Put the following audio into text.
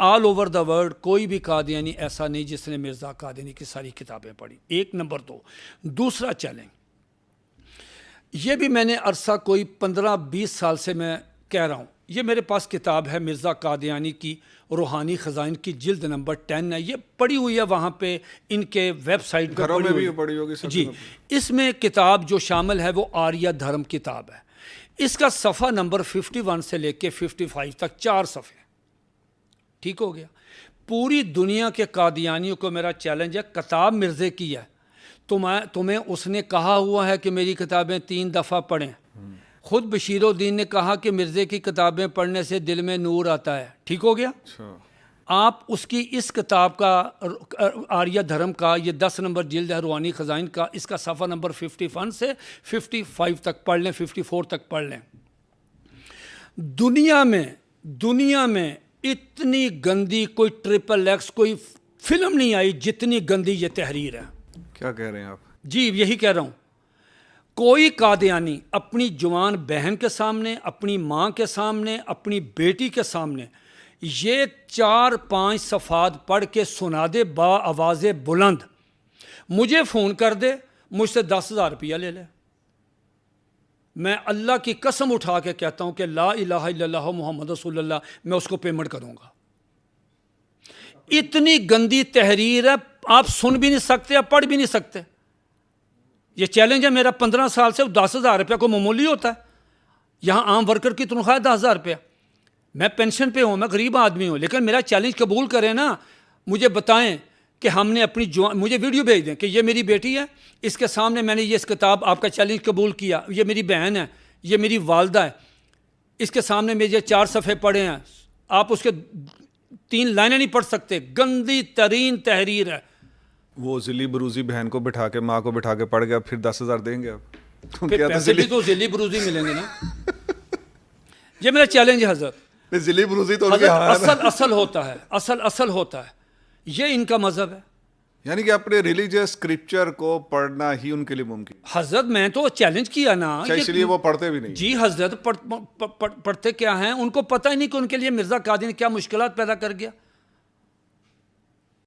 All over the world कोई भी कादियानी ऐसा नहीं जिसने मिर्ज़ा कादियानी की सारी किताबें पढ़ी। एक नंबर दो। दूसरा चैलेंज, ये भी मैंने अरसा कोई 15-20 साल से मैं कह रहा हूँ, ये मेरे पास किताब है मिर्ज़ा कादियानी की रूहानी ख़ज़ाइन की जिल्द नंबर 10 है, ये पड़ी हुई है वहाँ पे इनके वेबसाइट पर पड़ी होगी जी। इसमें किताब जो शामिल है वो आर्य धर्म किताब है। इसका सफ़ा नंबर 51 से लेके 55 तक 4 सफ़े। ठीक हो गया। पूरी दुनिया के कादियानियों को मेरा चैलेंज है, किताब मिर्ज़े की है, तुम्हें उसने कहा हुआ है कि मेरी किताबें 3 दफ़ा पढ़ें। खुद बशीरुद्दीन ने कहा कि मिर्ज़े की किताबें पढ़ने से दिल में नूर आता है। ठीक हो गया। आप उसकी इस किताब का आर्य धर्म का ये 10 नंबर जिल्द है रूहानी ख़ज़ाइन का, इसका सफ़ा नंबर 51 से 55 तक पढ़ लें, 54 तक पढ़ लें। दुनिया में इतनी गंदी कोई XXX कोई फिल्म नहीं आई जितनी गंदी ये तहरीर है। क्या कह रहे हैं आप? जी यही कह रहा हूँ। कोई कादियानी अपनी जवान बहन के सामने, अपनी माँ के सामने, अपनी बेटी के सामने ये 4-5 सफ़ात पढ़ के सुना दे बा आवाज़ बुलंद, मुझे फ़ोन कर दे, मुझसे 10,000 रुपया ले ले। मैं अल्लाह की कसम उठा के कहता हूँ कि ला इलाहा इल्लल्लाह मुहम्मद रसूलुल्लाह, मैं उसको पेमेंट करूँगा। इतनी गंदी तहरीर है, आप सुन भी नहीं सकते, आप पढ़ भी नहीं सकते। ये चैलेंज है मेरा 15 साल से। 10,000 रुपया को मामूली होता है? यहाँ आम वर्कर की तनख्वाह है 10,000 रुपया। मैं पेंशन पे हूँ, मैं गरीब आदमी हूँ, लेकिन मेरा चैलेंज कबूल करें ना। मुझे बताएं कि हमने अपनी मुझे वीडियो भेज दें कि ये मेरी बेटी है, इसके सामने मैंने ये इस किताब, आपका चैलेंज कबूल किया, ये मेरी बहन है, ये मेरी वालदा है, इसके सामने मेरे 4 सफ़े पढ़े हैं, आप उसके 3 लाइनें नहीं पढ़ सकते। गंदी तरीन तहरीर है। वो ज़िली बरूजी बहन को बिठा के, माँ को बिठा के पढ़ गया, फिर 10,000 देंगे आप? फिर पैसे भी तो ज़िली बरूजी मिलेंगे ना। ये मेरा चैलेंज है हज़रत। ज़िली बरूजी तो असल होता है। ये इनका मजहब है। यानी कि अपने रिलीजियस स्क्रिप्चर को पढ़ना ही उनके लिए मुमकिन। हजरत मैं तो चैलेंज किया ना, इसलिए वो पढ़ते भी नहीं। जी हजरत पढ़ते क्या हैं, उनको पता ही नहीं कि उनके लिए मिर्ज़ा कादियानी क्या मुश्किलात पैदा कर गया।